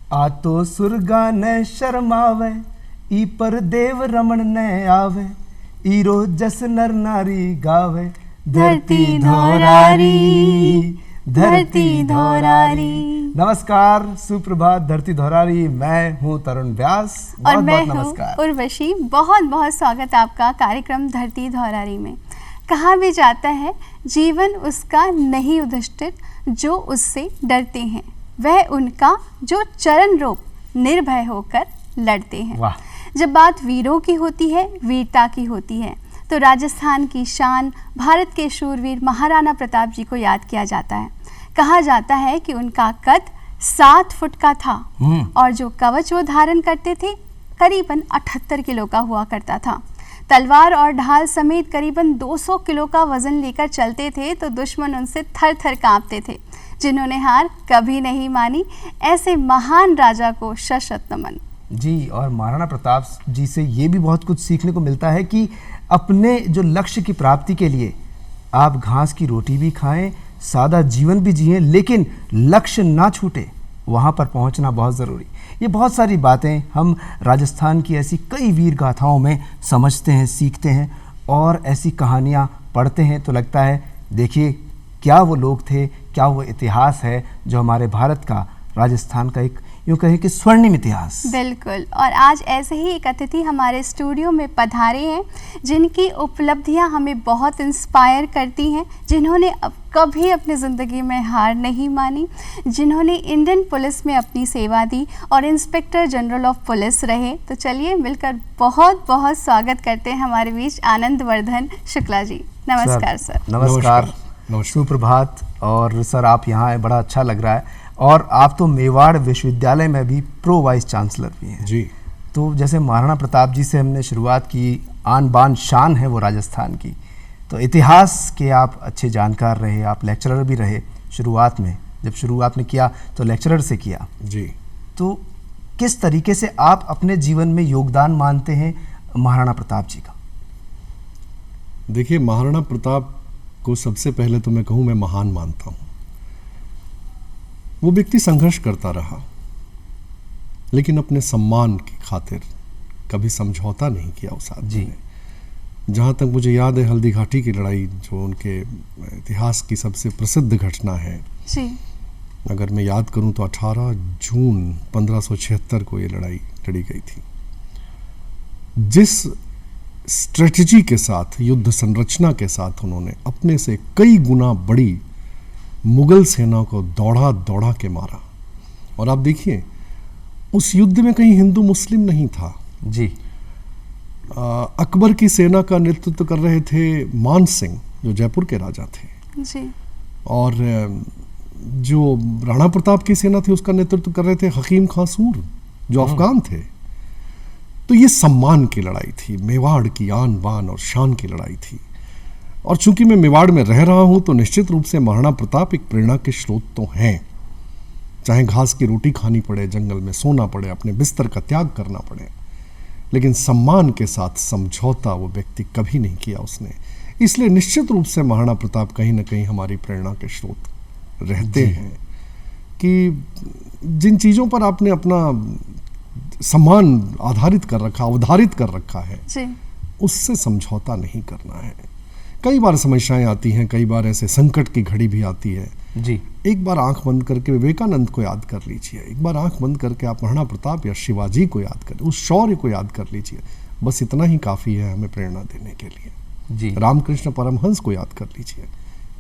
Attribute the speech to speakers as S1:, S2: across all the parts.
S1: आ तो सुरगा ने शर्मावे ई पर देव रमण ने आवे ईरो जस नर नारी गावे धरती धौरारी धरती धौरारी। नमस्कार, सुप्रभात धरती धौरारी। मैं हूँ तरुण व्यास
S2: और मैं हूँ उर्वशी। बहुत बहुत स्वागत आपका कार्यक्रम धरती धौरारी में। कहा भी जाता है जीवन उसका नहीं युधिष्ठिर जो उससे डरते हैं, वह उनका जो चरण रोप निर्भय होकर लड़ते हैं।
S1: वाह।
S2: जब बात वीरों की होती है, वीरता की होती है, तो राजस्थान की शान भारत के शूरवीर महाराणा प्रताप जी को याद किया जाता है। कहा जाता है कि उनका कद 7 फुट का था और जो कवच वो धारण करते थे करीबन 78 किलो का हुआ करता था। तलवार और ढाल समेत करीबन 200 किलो का वजन लेकर चलते थे तो दुश्मन उनसे थर थर कांपते थे। जिन्होंने हार कभी नहीं मानी, ऐसे महान राजा को शत नमन।
S1: जी, और महाराणा प्रताप जी से ये भी बहुत कुछ सीखने को मिलता है कि अपने जो लक्ष्य की प्राप्ति के लिए आप घास की रोटी भी खाएं, सादा जीवन भी जिएं, लेकिन लक्ष्य ना छूटे, वहाँ पर पहुँचना बहुत ज़रूरी। ये बहुत सारी बातें हम राजस्थान की ऐसी कई वीर गाथाओं में समझते हैं, सीखते हैं, और ऐसी कहानियाँ पढ़ते हैं तो लगता है देखिए क्या वो लोग थे, क्या वो इतिहास है जो हमारे भारत का, राजस्थान का एक यूँ कहें कि स्वर्णिम इतिहास।
S2: बिल्कुल। और आज ऐसे ही एक अतिथि हमारे स्टूडियो में पधारे हैं जिनकी उपलब्धियां हमें बहुत इंस्पायर करती हैं, जिन्होंने कभी अपनी ज़िंदगी में हार नहीं मानी, जिन्होंने इंडियन पुलिस में अपनी सेवा दी और इंस्पेक्टर जनरल ऑफ पुलिस रहे। तो चलिए मिलकर बहुत बहुत स्वागत करते हैं हमारे बीच आनंद वर्धन शुक्ला जी। नमस्कार सर।
S1: नमस्कार, सुप्रभात। और सर आप यहाँ आए, बड़ा अच्छा लग रहा है। और आप तो मेवाड़ विश्वविद्यालय में भी प्रो वाइस चांसलर भी हैं
S3: जी।
S1: तो जैसे महाराणा प्रताप जी से हमने शुरुआत की, आन बान शान है वो राजस्थान की, तो इतिहास के आप अच्छे जानकार रहे, आप लेक्चरर भी रहे शुरुआत में। जब शुरुआत में किया तो लेक्चरर से किया
S3: जी।
S1: तो किस तरीके से आप अपने जीवन में योगदान मानते हैं महाराणा प्रताप जी का?
S3: देखिए, महाराणा प्रताप को सबसे पहले तो मैं कहूँ मैं महान मानता हूँ। वो व्यक्ति संघर्ष करता रहा, लेकिन अपने सम्मान की खातिर कभी समझौता नहीं किया उस आदमी ने। जहाँ तक मुझे याद है, हल्दी घाटी की लड़ाई जो उनके इतिहास की सबसे प्रसिद्ध घटना है
S2: जी।
S3: अगर मैं याद करूँ तो 18 जून 1576 को ये लड़ाई लड़ी गई थी। जिस स्ट्रेटजी के साथ, युद्ध संरचना के साथ उन्होंने अपने से कई गुना बड़ी मुगल सेना को दौड़ा दौड़ा के मारा। और आप देखिए उस युद्ध में कहीं हिंदू मुस्लिम नहीं था
S1: जी।
S3: अकबर की सेना का नेतृत्व कर रहे थे मान सिंह जो जयपुर के राजा थे
S2: जी।
S3: और जो राणा प्रताप की सेना थी उसका नेतृत्व कर रहे थे हकीम खां सूर जो अफगान थे। तो ये सम्मान की लड़ाई थी, मेवाड़ की आन बान और शान की लड़ाई थी। और चूंकि मैं मेवाड़ में रह रहा हूं तो निश्चित रूप से महाराणा प्रताप एक प्रेरणा के स्रोत तो हैं। चाहे घास की रोटी खानी पड़े, जंगल में सोना पड़े, अपने बिस्तर का त्याग करना पड़े, लेकिन सम्मान के साथ समझौता वो व्यक्ति कभी नहीं किया उसने। इसलिए निश्चित रूप से महाराणा प्रताप कहीं ना कहीं हमारी प्रेरणा के स्रोत रहते हैं कि जिन चीज़ों पर आपने अपना सम्मान आधारित कर रखा, अवधारित कर रखा है
S2: जी।
S3: उससे समझौता नहीं करना है। कई बार समस्याएं आती हैं, कई बार ऐसे संकट की घड़ी भी आती है
S1: जी।
S3: एक बार आंख बंद करके विवेकानंद को याद कर लीजिए, एक बार आंख बंद करके आप महाराणा प्रताप या शिवाजी को याद कर, उस शौर्य को याद कर लीजिए। बस इतना ही काफ़ी है हमें प्रेरणा देने के लिए
S1: जी।
S3: रामकृष्ण परमहंस को याद कर लीजिए,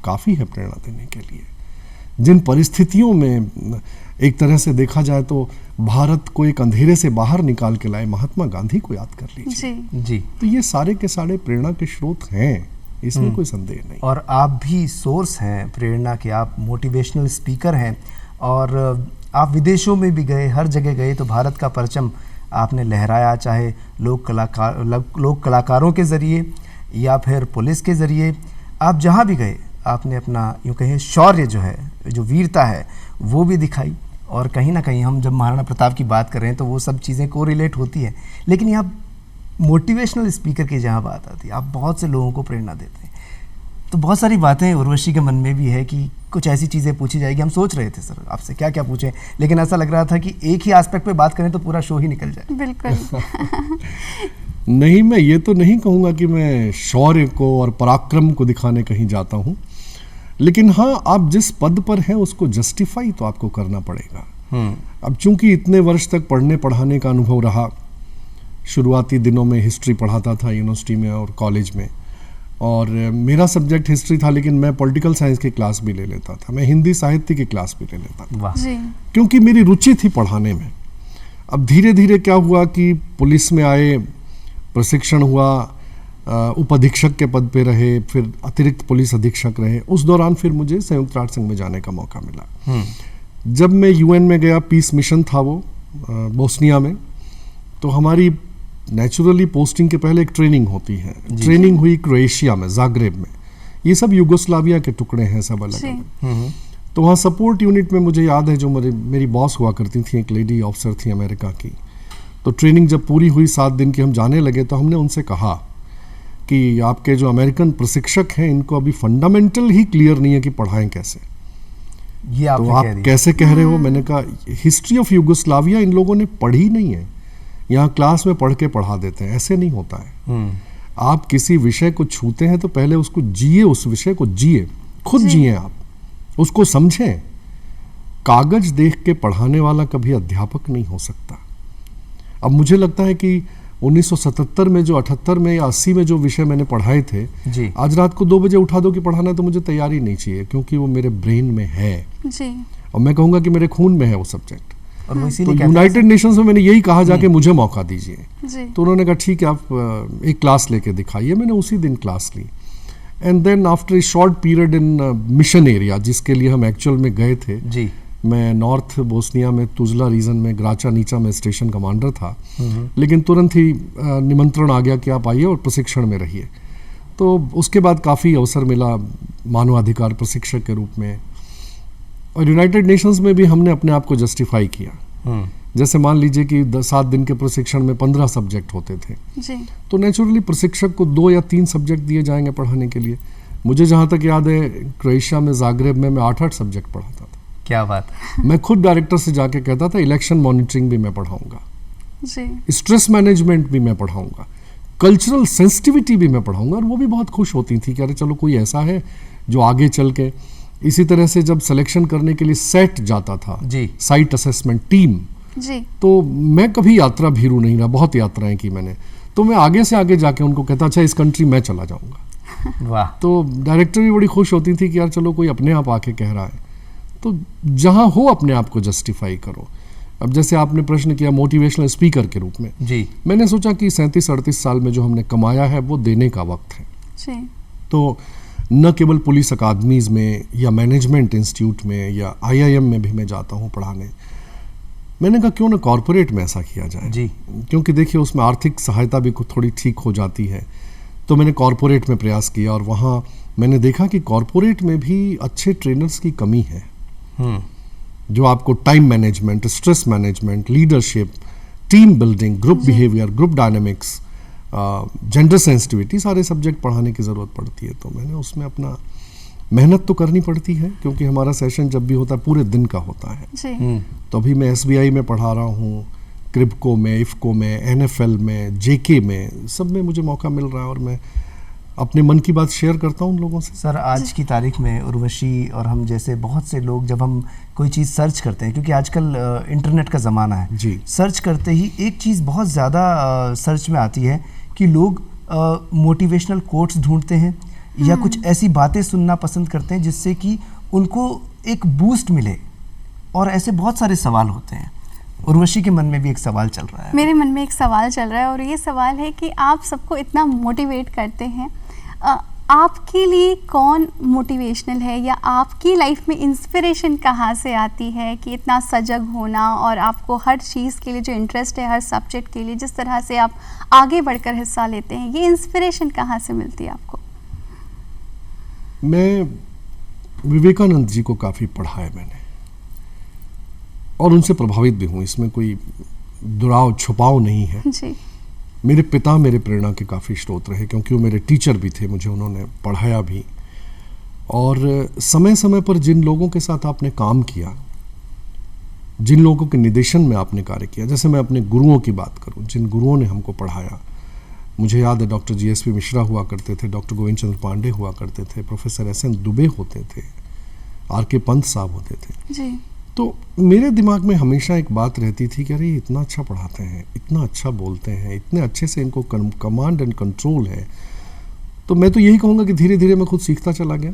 S3: काफ़ी है प्रेरणा देने के लिए। जिन परिस्थितियों में एक तरह से देखा जाए तो भारत को एक अंधेरे से बाहर निकाल के लाए महात्मा गांधी को याद कर लीजिए
S1: जी।
S3: तो ये सारे के सारे प्रेरणा के स्रोत हैं, इसमें कोई संदेह नहीं।
S1: और आप भी सोर्स हैं प्रेरणा के, आप मोटिवेशनल स्पीकर हैं और आप विदेशों में भी गए, हर जगह गए तो भारत का परचम आपने लहराया, चाहे लोक कलाकारों के ज़रिए या फिर पुलिस के ज़रिए। आप जहाँ भी गए आपने अपना यूँ कहें शौर्य जो है, जो वीरता है वो भी दिखाई। और कहीं ना कहीं हम जब महाराणा प्रताप की बात कर रहे हैं तो वो सब चीज़ें को रिलेट होती हैं, लेकिन यहाँ मोटिवेशनल स्पीकर की जहाँ बात आती है, आप बहुत से लोगों को प्रेरणा देते हैं। तो बहुत सारी बातें उर्वशी के मन में भी है कि कुछ ऐसी चीज़ें पूछी जाएगी। हम सोच रहे थे सर आपसे क्या क्या पूछें, लेकिन ऐसा लग रहा था कि एक ही एस्पेक्ट पे बात करें तो पूरा शो ही निकल जाए।
S2: बिल्कुल।
S3: नहीं, मैं ये तो नहीं कहूँगा कि मैं शौर्य को और पराक्रम को दिखाने कहीं जाता हूँ, लेकिन हाँ, आप जिस पद पर हैं उसको जस्टिफाई तो आपको करना पड़ेगा। अब चूंकि इतने वर्ष तक पढ़ने पढ़ाने का अनुभव रहा, शुरुआती दिनों में हिस्ट्री पढ़ाता था यूनिवर्सिटी में और कॉलेज में, और मेरा सब्जेक्ट हिस्ट्री था, लेकिन मैं पॉलिटिकल साइंस की क्लास भी ले लेता था, मैं हिंदी साहित्य की क्लास भी ले लेता था।
S1: वाह।
S2: जी।
S3: क्योंकि मेरी रुचि थी पढ़ाने में। अब धीरे धीरे क्या हुआ कि पुलिस में आए, प्रशिक्षण हुआ, उप अधीक्षक के पद पे रहे, फिर अतिरिक्त पुलिस अधीक्षक रहे। उस दौरान फिर मुझे संयुक्त राष्ट्र संघ में जाने का मौका मिला। जब मैं यूएन में गया, पीस मिशन था वो बोस्निया में, तो हमारी नेचुरली पोस्टिंग के पहले एक ट्रेनिंग होती है। ट्रेनिंग हुई क्रोएशिया में, जाग्रेब में। ये सब युगोस्लाविया के टुकड़े हैं, सब अलग अलग। तो वहाँ सपोर्ट यूनिट में मुझे याद है, जो मेरी बॉस हुआ करती थी, एक लेडी ऑफिसर थी अमेरिका की। तो ट्रेनिंग जब पूरी हुई, 7 दिन की हम जाने लगे, तो हमने उनसे कहा कि आपके जो अमेरिकन प्रशिक्षक हैं, इनको अभी फंडामेंटल ही क्लियर नहीं है कि पढ़ाएं कैसे।
S1: ये
S3: तो आप कैसे कह रहे हो? मैंने कहा हिस्ट्री ऑफ युगोस्लाविया इन लोगों ने पढ़ी नहीं है, यहाँ क्लास में पढ़ के पढ़ा देते हैं। ऐसे नहीं होता है। आप किसी विषय को छूते हैं तो पहले उसको जिए, उस विषय को जिए, खुद जिए, आप उसको समझें। कागज देख के पढ़ाने वाला कभी अध्यापक नहीं हो सकता। अब मुझे लगता है कि 1977 में जो 78 में या 80 में जो विषय मैंने पढ़ाए थे,
S1: जी।
S3: आज रात को 2 बजे उठा दो कि पढ़ाना, तो मुझे तैयारी नहीं चाहिए, क्योंकि वो मेरे ब्रेन में है।
S2: जी।
S3: और मैं कहूँगा कि मेरे खून में है वो सब्जेक्ट।
S1: और वो
S3: तो
S1: इसीलिए
S3: यूनाइटेड नेशंस में मैंने यही कहा जाके मुझे मौका दीजिए।
S2: जी।
S3: तो उन्होंने कहा ठीक है, आप एक क्लास लेके दिखाइए। मैंने उसी दिन क्लास ली। And then after a short period in mission area, जिसके लिए हम एक्चुअल में गए थे,
S1: जी।
S3: मैं नॉर्थ बोस्निया में तुजला रीजन में ग्राचा नीचा में स्टेशन कमांडर था, लेकिन तुरंत ही निमंत्रण आ गया कि आप आइए और प्रशिक्षण में रहिए। तो उसके बाद काफ़ी अवसर मिला मानवाधिकार प्रशिक्षक के रूप में, और यूनाइटेड नेशंस में भी हमने अपने आप को जस्टिफाई किया। जैसे मान लीजिए कि 7 दिन के प्रशिक्षण में 15 सब्जेक्ट होते थे,
S2: जी।
S3: तो नेचुरली प्रशिक्षक को 2 या 3 सब्जेक्ट दिए जाएंगे पढ़ाने के लिए। मुझे जहाँ तक याद है, क्रोएशिया में जाग्रेब में मैं 8-8 सब्जेक्ट पढ़ाता था।
S1: क्या बात है।
S3: मैं खुद डायरेक्टर से जाके कहता था इलेक्शन मॉनिटरिंग भी मैं पढ़ाऊंगा,
S2: जी।
S3: स्ट्रेस मैनेजमेंट भी मैं पढ़ाऊंगा, कल्चरल सेंसिटिविटी भी मैं पढ़ाऊंगा। और वो भी बहुत खुश होती थी कि अरे चलो कोई ऐसा है जो आगे चल के। इसी तरह से जब सिलेक्शन करने के लिए सेट जाता था,
S1: जी।
S3: साइट असेसमेंट टीम,
S2: जी।
S3: तो मैं कभी यात्रा भीरू नहीं रहा, बहुत यात्राएं की मैंने। तो मैं आगे से आगे जाके उनको कहता, अच्छा इस कंट्री मैं चला जाऊंगा।
S1: वाह।
S3: तो डायरेक्टर भी बड़ी खुश होती थी कि यार चलो कोई अपने आप आके कह रहा है। तो जहां हो अपने आप को जस्टिफाई करो। अब जैसे आपने प्रश्न किया मोटिवेशनल स्पीकर के रूप में,
S1: जी।
S3: मैंने सोचा कि 37-38 साल में जो हमने कमाया है वो देने का वक्त है।
S2: जी।
S3: तो न केवल पुलिस अकादमीज में या मैनेजमेंट इंस्टीट्यूट में या IIM में भी मैं जाता हूँ पढ़ाने। मैंने कहा क्यों ना कॉरपोरेट में ऐसा किया जाए,
S1: जी।
S3: क्योंकि देखिए उसमें आर्थिक सहायता भी थोड़ी ठीक हो जाती है। तो मैंने कॉरपोरेट में प्रयास किया, और वहाँ मैंने देखा कि कॉरपोरेट में भी अच्छे ट्रेनर्स की कमी है, जो आपको time management, stress management, leadership, team building, group behaviour, group dynamics, gender sensitivity, सारे सब्जेक्ट पढ़ाने की ज़रूरत पड़ती है। तो मैंने उसमें अपना मेहनत तो करनी पड़ती है, क्योंकि हमारा सेशन जब भी होता है पूरे दिन का होता है।
S2: जी।
S3: तो अभी मैं SBI में पढ़ा रहा हूँ, क्रिप्को में, इफ्को में, NFL में, JK में, सब में मुझे मौका मिल रहा है, और मैं अपने मन की बात शेयर करता हूँ उन लोगों से।
S1: सर, आज की तारीख में उर्वशी और हम जैसे बहुत से लोग, जब हम कोई चीज़ सर्च करते हैं, क्योंकि आजकल इंटरनेट का ज़माना है,
S3: जी।
S1: सर्च करते ही एक चीज़ बहुत ज़्यादा सर्च में आती है कि लोग मोटिवेशनल कोट्स ढूंढते हैं या कुछ ऐसी बातें सुनना पसंद करते हैं जिससे कि उनको एक बूस्ट मिले, और ऐसे बहुत सारे सवाल होते हैं। उर्वशी के मन में भी एक सवाल चल रहा है।
S2: मेरे मन में एक सवाल चल रहा है, और ये सवाल है कि आप सबको इतना मोटिवेट करते हैं, आपके लिए कौन मोटिवेशनल है, या आपकी लाइफ में इंस्पिरेशन कहाँ से आती है कि इतना सजग होना, और आपको हर चीज़ के लिए जो इंटरेस्ट है, हर सब्जेक्ट के लिए जिस तरह से आप आगे बढ़कर हिस्सा लेते हैं, ये इंस्पिरेशन कहाँ से मिलती है आपको?
S3: मैं विवेकानंद जी को काफ़ी पढ़ा है मैंने, और उनसे प्रभावित भी हूँ, इसमें कोई दुराव छुपाव नहीं है।
S2: जी।
S3: मेरे पिता मेरे प्रेरणा के काफ़ी स्रोत रहे, क्योंकि वो मेरे टीचर भी थे, मुझे उन्होंने पढ़ाया भी। और समय समय पर जिन लोगों के साथ आपने काम किया, जिन लोगों के निर्देशन में आपने कार्य किया, जैसे मैं अपने गुरुओं की बात करूं, जिन गुरुओं ने हमको पढ़ाया, मुझे याद है डॉक्टर GSP मिश्रा हुआ करते थे, डॉक्टर गोविंद चंद्र पांडे हुआ करते थे, प्रोफेसर SN दुबे होते थे, RK पंत साहब होते थे
S2: जी।
S3: तो मेरे दिमाग में हमेशा एक बात रहती थी कि अरे ये इतना अच्छा पढ़ाते हैं, इतना अच्छा बोलते हैं, इतने अच्छे से इनको कमांड एंड कंट्रोल है। तो मैं तो यही कहूँगा कि धीरे धीरे मैं खुद सीखता चला गया।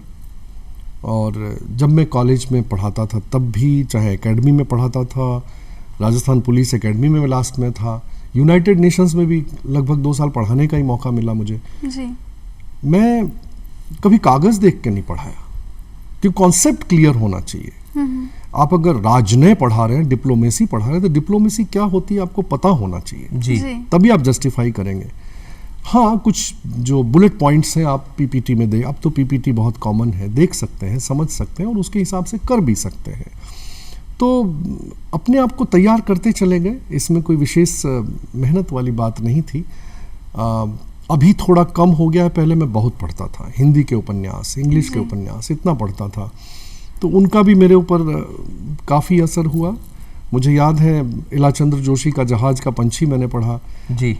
S3: और जब मैं कॉलेज में पढ़ाता था तब भी, चाहे एकेडमी में पढ़ाता था, राजस्थान पुलिस एकेडमी में मैं लास्ट में था, यूनाइटेड नेशंस में भी लगभग 2 साल पढ़ाने का ही मौका मिला मुझे।
S2: जी।
S3: मैं कभी कागज़ देख के नहीं पढ़ाया, क्योंकि कॉन्सेप्ट क्लियर होना चाहिए। आप अगर राजनय पढ़ा रहे हैं, डिप्लोमेसी पढ़ा रहे हैं, तो डिप्लोमेसी क्या होती है आपको पता होना चाहिए
S1: जी।
S3: तभी आप जस्टिफाई करेंगे। हाँ, कुछ जो बुलेट पॉइंट्स हैं आप PPT में दे, अब तो PPT बहुत कॉमन है, देख सकते हैं, समझ सकते हैं और उसके हिसाब से कर भी सकते हैं। तो अपने आप को तैयार करते चले गए, इसमें कोई विशेष मेहनत वाली बात नहीं थी। अभी थोड़ा कम हो गया है, पहले मैं बहुत पढ़ता था, हिंदी के उपन्यास, इंग्लिश के उपन्यास इतना पढ़ता था, तो उनका भी मेरे ऊपर काफ़ी असर हुआ। मुझे याद है इलाचंद्र जोशी का जहाज का पंछी मैंने पढ़ा
S1: जी।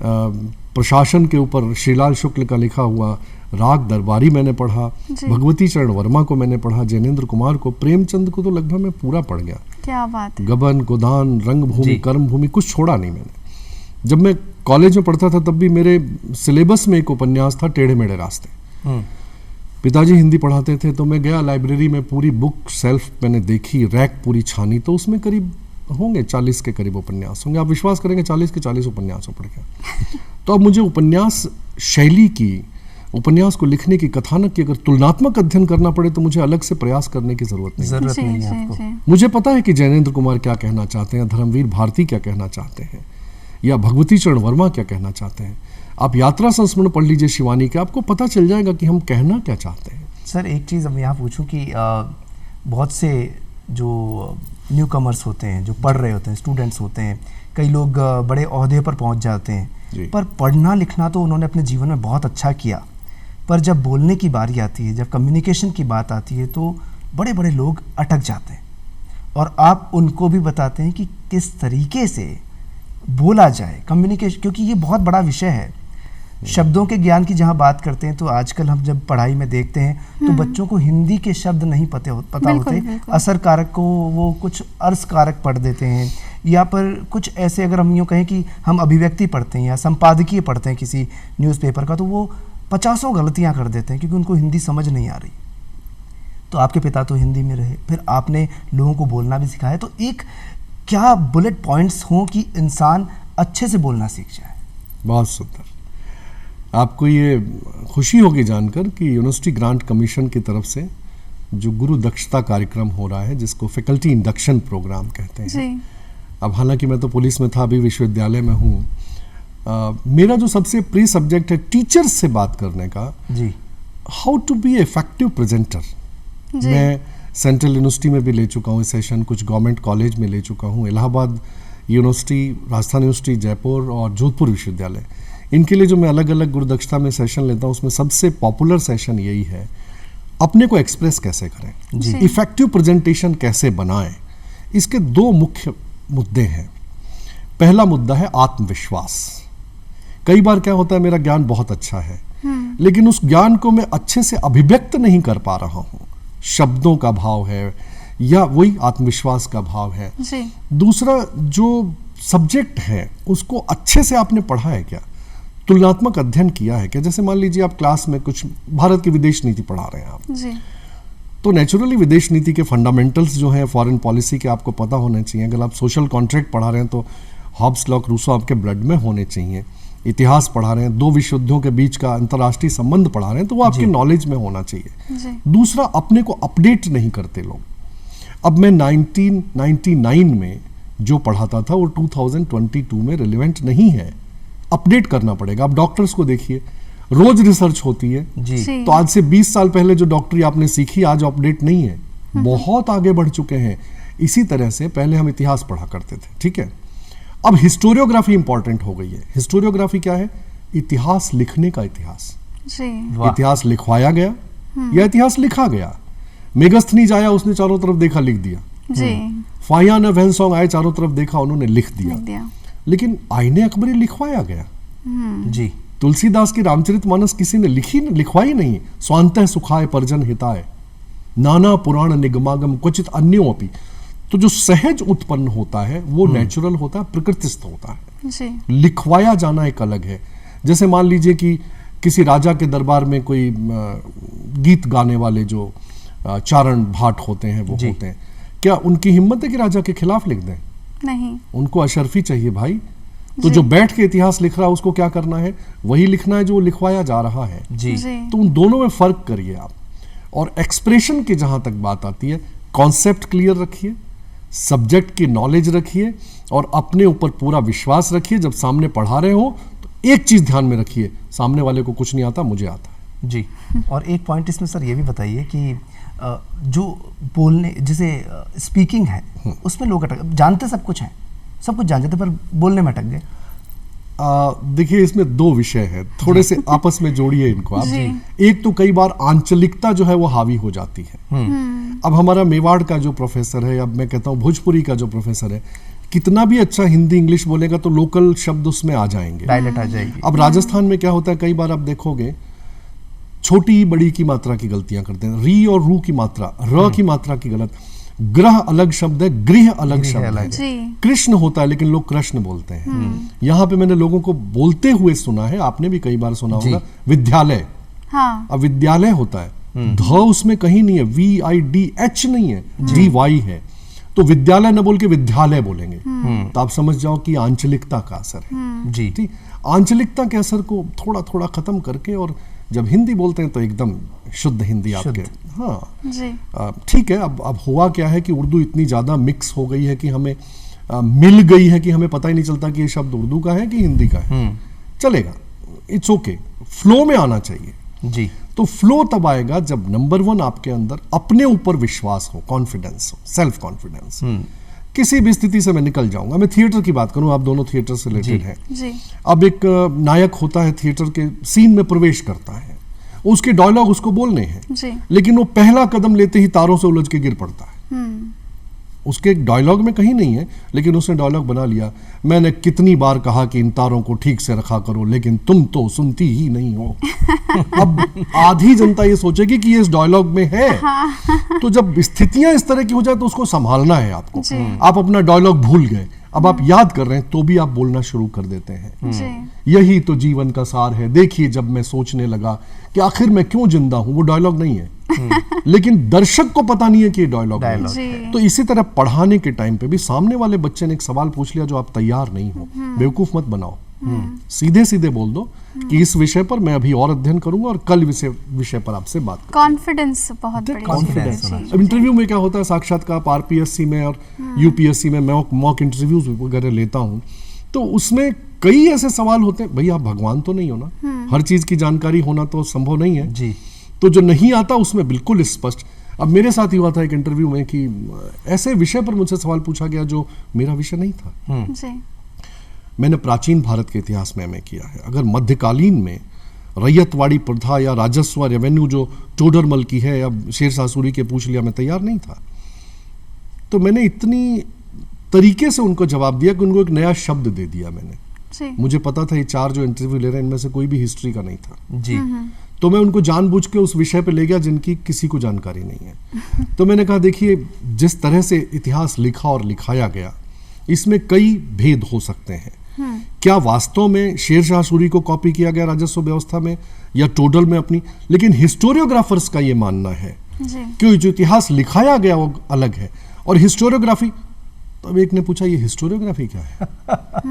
S3: प्रशासन के ऊपर श्रीलाल शुक्ल का लिखा हुआ राग दरबारी मैंने पढ़ा, भगवती चरण वर्मा को मैंने पढ़ा, जैनेन्द्र कुमार को, प्रेमचंद को तो लगभग मैं पूरा पढ़ गया।
S2: क्या बात है।
S3: गबन, गोदान, रंगभूमि, कर्मभूमि कुछ छोड़ा नहीं मैंने। जब मैं कॉलेज में पढ़ता था तब भी मेरे सिलेबस में एक उपन्यास था, टेढ़े मेढ़े रास्ते। पिताजी हिंदी पढ़ाते थे, तो मैं गया लाइब्रेरी में, पूरी बुक शेल्फ मैंने देखी, रैक पूरी छानी, तो उसमें करीब होंगे 40 के करीब उपन्यास होंगे। आप विश्वास करेंगे 40 के 40 उपन्यास पढ़ गया। तो अब मुझे उपन्यास शैली की, उपन्यास को लिखने की, कथानक की अगर तुलनात्मक अध्ययन करना पड़े तो मुझे अलग से प्रयास करने की जरूरत नहीं
S1: है आपको।
S3: मुझे पता है कि जैनेन्द्र कुमार क्या कहना चाहते हैं, धर्मवीर भारती क्या कहना चाहते हैं, या भगवती चरण वर्मा क्या कहना चाहते हैं। आप यात्रा संस्मरण पढ़ लीजिए शिवानी के, आपको पता चल जाएगा कि हम कहना क्या चाहते हैं।
S1: सर एक चीज़ अब यहाँ पूछूं कि बहुत से जो न्यू कमर्स होते हैं, जो पढ़ रहे होते हैं, स्टूडेंट्स होते हैं, कई लोग बड़े ओहदे पर पहुँच जाते हैं, पर पढ़ना लिखना तो उन्होंने अपने जीवन में बहुत अच्छा किया, पर जब बोलने की बारी आती है, जब कम्युनिकेशन की बात आती है, तो बड़े बड़े लोग अटक जाते हैं। और आप उनको भी बताते हैं कि किस तरीके से बोला जाए, कम्युनिकेशन, क्योंकि ये बहुत बड़ा विषय है। शब्दों के ज्ञान की जहाँ बात करते हैं, तो आजकल हम जब पढ़ाई में देखते हैं तो बच्चों को हिंदी के शब्द नहीं पता होते, असर कारक को वो कुछ अर्स कारक पढ़ देते हैं, या पर कुछ ऐसे, अगर हम यूँ कहें कि हम अभिव्यक्ति पढ़ते हैं या संपादकीय पढ़ते हैं किसी न्यूज़पेपर का, तो वो 50 गलतियाँ कर देते हैं क्योंकि उनको हिंदी समझ नहीं आ रही। तो आपके पिता तो हिंदी में रहे, फिर आपने लोगों को बोलना भी सिखाया, तो एक क्या बुलेट पॉइंट्स हों कि इंसान अच्छे से बोलना सीख जाए?
S3: बहुत सुंदर। आपको ये खुशी होगी जानकर कि यूनिवर्सिटी ग्रांट कमीशन की तरफ से जो गुरु दक्षता कार्यक्रम हो रहा है, जिसको फैकल्टी इंडक्शन प्रोग्राम कहते हैं। अब हालांकि मैं तो पुलिस में था, अभी विश्वविद्यालय में हूँ। मेरा जो सबसे प्रिय सब्जेक्ट है टीचर्स से बात करने का, जी, how to be effective presenter. मैं सेंट्रल यूनिवर्सिटी में भी ले चुका हूँ सेशन, कुछ गवर्नमेंट कॉलेज में ले चुका हूँ, इलाहाबाद यूनिवर्सिटी, राजस्थान यूनिवर्सिटी जयपुर और जोधपुर विश्वविद्यालय, इनके लिए जो मैं अलग अलग गुरु दक्षता में सेशन लेता हूँ, उसमें सबसे पॉपुलर सेशन यही है, अपने को एक्सप्रेस कैसे करें, इफेक्टिव प्रेजेंटेशन कैसे बनाएं। इसके 2 मुख्य मुद्दे हैं। पहला मुद्दा है आत्मविश्वास। कई बार क्या होता है, मेरा ज्ञान बहुत अच्छा है, लेकिन उस ज्ञान को मैं अच्छे से अभिव्यक्त नहीं कर पा रहा हूँ, शब्दों का भाव है या वही आत्मविश्वास का भाव है। दूसरा, जो सब्जेक्ट है उसको अच्छे से आपने पढ़ा है क्या, तुलनात्मक अध्ययन किया है क्या। जैसे मान लीजिए आप क्लास में कुछ भारत की विदेश नीति पढ़ा रहे हैं आप जी, तो नेचुरली विदेश नीति के फंडामेंटल्स जो हैं फॉरेन पॉलिसी के आपको पता होने चाहिए। अगर आप सोशल कॉन्ट्रैक्ट पढ़ा रहे हैं तो हॉब्स, लॉक, रूसो आपके ब्लड में होने चाहिए। इतिहास पढ़ा रहे हैं, 2 विश्व युद्धों के बीच का अंतर्राष्ट्रीय संबंध पढ़ा रहे हैं, तो वो आपके नॉलेज में होना चाहिए। दूसरा, अपने को अपडेट नहीं करते लोग। अब मैं 1999 में जो पढ़ाता था वो 2022 में रिलेवेंट नहीं है, अपडेट करना पड़ेगा। आप डॉक्टर्स को देखिए, रोज रिसर्च होती है जी। तो आज से 20 साल पहले जो डॉक्टरी आपने सीखी आज अपडेट नहीं है, बहुत आगे बढ़ चुके हैं। इसी तरह से पहले हम इतिहास पढ़ा करते थे, ठीक है। अब हिस्टोरियोग्राफी इंपॉर्टेंट हो गई है। हिस्टोरियोग्राफी क्या है? इतिहास लिखने का इतिहास। इतिहास लिखवाया गया या इतिहास लिखा गया, मेगस्थनीज आया, उसने चारों तरफ देखा, लिख दिया।
S2: जी,
S3: फाहियान वैनसॉन्ग आए, चारों तरफ देखा, उन्होंने लिख दिया।
S2: लिख दिया।
S3: लेकिन आईने अकबरी लिखवाया गया।
S1: जी,
S3: तुलसीदास की रामचरितमानस किसी ने लिखवाई नहीं। स्वांतः सुखाय परजन हिताय, नाना पुराण निगमागम क्वचित अन्योपि। तो जो सहज उत्पन्न होता है वो नेचुरल होता है, प्रकृतिस्थ होता है।
S2: जी,
S3: लिखवाया जाना एक अलग है। जैसे मान लीजिए कि किसी राजा के दरबार में कोई गीत गाने वाले जो चारण भाट होते हैं वो होते हैं, क्या उनकी हिम्मत है कि राजा के खिलाफ लिख दें?
S2: नहीं।
S3: उनको अशरफी चाहिए भाई। तो जो बैठ के इतिहास लिख रहा है उसको क्या करना है? वही लिखना है जो लिखवाया जा रहा है।
S1: जी,
S2: जी,
S3: तो उन दोनों में फर्क करिए आप। और एक्सप्रेशन की जहां तक बात आती है, कॉन्सेप्ट क्लियर रखिए, सब्जेक्ट की नॉलेज रखिए और अपने ऊपर पूरा विश्वास रखिए। जब सामने पढ़ा रहे हो तो एक चीज ध्यान में रखिए, सामने वाले को कुछ नहीं आता, मुझे आता है।
S1: जी। और एक पॉइंट इसमें सर ये भी बताइए कि जो बोलने जैसे स्पीकिंग है उसमें लोग जानते सब कुछ हैं, सब कुछ जानते थे पर बोलने में अटक गए।
S3: देखिए इसमें दो विषय है, थोड़े से आपस में जोड़िए इनको आप। एक तो कई बार आंचलिकता जो है वो हावी हो जाती है। अब हमारा मेवाड़ का जो प्रोफेसर है, अब मैं कहता हूँ भोजपुरी का जो प्रोफेसर है, कितना भी अच्छा हिंदी इंग्लिश बोलेगा तो लोकल शब्द उसमें आ जाएंगे,
S1: डायलेक्ट आ जाएगी।
S3: अब राजस्थान में क्या होता है, कई बार आप देखोगे छोटी बड़ी की मात्रा की गलतियां करते हैं। री और रू की मात्रा, र की मात्रा की गलत। ग्रह अलग शब्द है, गृह अलग शब्द है।
S2: जी,
S3: कृष्ण होता है लेकिन लोग कृष्ण बोलते हैं। यहाँ पे मैंने लोगों को बोलते हुए सुना है, आपने भी कई बार सुना होगा, विद्यालय।
S2: हाँ,
S3: अब विद्यालय होता है, ध उसमें कहीं नहीं है, VIDH नहीं है, DY है। तो विद्यालय न बोल के विद्यालय बोलेंगे। तो आप समझ जाओ कि आंचलिकता का असर है।
S1: जी,
S3: ठीक, आंचलिकता के असर को थोड़ा थोड़ा खत्म करके, और जब हिंदी बोलते हैं तो एकदम शुद्ध हिंदी आपके। हाँ
S2: जी,
S3: ठीक है। अब हुआ क्या है कि उर्दू इतनी ज़्यादा मिक्स हो गई है कि हमें मिल गई है कि हमें पता ही नहीं चलता कि ये शब्द उर्दू का है कि हिंदी का है। चलेगा, इट्स ओके, फ्लो में आना चाहिए।
S1: जी,
S3: तो फ्लो तब आएगा जब नंबर 1 आपके अंदर अपने ऊपर विश्वास हो, कॉन्फिडेंस हो, सेल्फ कॉन्फिडेंस। किसी भी स्थिति से मैं निकल जाऊंगा। मैं थिएटर की बात करूं, आप दोनों थिएटर से रिलेटेड हैं।
S2: जी,
S3: अब एक नायक होता है, थिएटर के सीन में प्रवेश करता है, उसके डायलॉग उसको बोलने हैं,
S2: जी,
S3: लेकिन वो पहला कदम लेते ही तारों से उलझ के गिर पड़ता है। उसके डायलॉग में कहीं नहीं है, लेकिन उसने डायलॉग बना लिया, मैंने कितनी बार कहा कि इन तारों को ठीक से रखा करो लेकिन तुम तो सुनती ही नहीं हो। अब आधी जनता ये सोचेगी कि ये इस डायलॉग में है। तो जब स्थितियां इस तरह की हो जाए तो उसको संभालना है आपको। आप अपना डायलॉग भूल गए, अब आप याद कर रहे हैं तो भी आप बोलना शुरू कर देते हैं।
S2: जी,
S3: यही तो जीवन का सार है। देखिए जब मैं सोचने लगा कि आखिर मैं क्यों जिंदा हूं, वो डायलॉग नहीं है। लेकिन दर्शक को पता नहीं है कि ये डायलॉग है।
S2: जी,
S3: तो इसी तरह पढ़ाने के टाइम पे भी सामने वाले बच्चे ने एक सवाल पूछ लिया जो आप तैयार नहीं हो, बेवकूफ मत बनाओ। सीधे सीधे बोल दो कि इस विषय पर मैं अभी और अध्ययन करूंगा और कल विषय पर आपसे बात करूंगा।
S2: कॉन्फिडेंस बहुत बड़ी
S3: कॉन्फिडेंस
S2: चीज़ है।
S3: अब इंटरव्यू में क्या होता है, साक्षात्कार RPSC में और UPSC में मॉक इंटरव्यूज वगैरह लेता हूं, तो उसमें कई ऐसे सवाल होते हैं, भाई आप भगवान तो नहीं हो ना, हर चीज की जानकारी होना तो संभव नहीं है।
S1: जी,
S3: तो जो नहीं आता उसमें बिल्कुल स्पष्ट। अब मेरे साथ ही हुआ था एक इंटरव्यू में कि ऐसे विषय पर मुझसे सवाल पूछा गया जो मेरा विषय नहीं था।
S2: जी,
S3: मैंने प्राचीन भारत के इतिहास में MA किया है। अगर मध्यकालीन में रैयतवाड़ी प्रथा या राजस्व रेवेन्यू जो टोडरमल की है या शेरशाह सूरी के पूछ लिया, मैं तैयार नहीं था। तो मैंने इतनी तरीके से उनको जवाब दिया कि उनको एक नया शब्द दे दिया मैंने।
S2: जी,
S3: मुझे पता था ये 4 जो इंटरव्यू ले रहे हैं इनमें से कोई भी हिस्ट्री का नहीं था।
S1: जी,
S3: तो मैं उनको जानबूझ के उस विषय पे ले गया जिनकी किसी को जानकारी नहीं है। तो मैंने कहा देखिए जिस तरह से इतिहास लिखा और लिखाया गया, इसमें कई भेद हो सकते हैं। क्या वास्तव में शेरशाह सूरी को कॉपी किया गया राजस्व व्यवस्था में या टोडल में अपनी, लेकिन हिस्टोरियोग्राफर्स का ये मानना है
S2: जी,
S3: कि जो इतिहास लिखाया गया वो अलग है और हिस्टोरियोग्राफी। तो अब एक ने पूछा ये हिस्टोरियोग्राफी क्या है?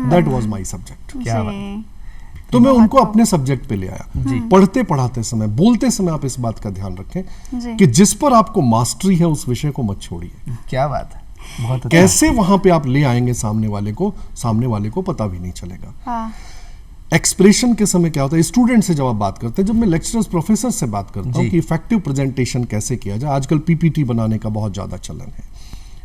S3: That was my subject.
S1: क्या
S2: जी,
S3: तो मैं उनको अपने सब्जेक्ट पे ले आया। पढ़ते पढ़ाते समय, बोलते समय आप इस बात का ध्यान रखें
S2: जी,
S3: कि जिस पर आपको मास्टरी है उस विषय को मत छोड़िए।
S1: क्या बात है, बहुत अच्छा।
S3: कैसे वहां पे आप ले आएंगे सामने वाले को पता भी नहीं चलेगा।
S2: हाँ,
S3: एक्सप्रेशन के समय क्या होता है, स्टूडेंट से जब आप बात करते हैं, जब मैं लेक्चरर्स प्रोफेसर से बात करता हूँ
S1: जी।
S3: कि इफेक्टिव प्रेजेंटेशन कैसे किया जाए, आजकल PPT बनाने का बहुत ज्यादा चलन है,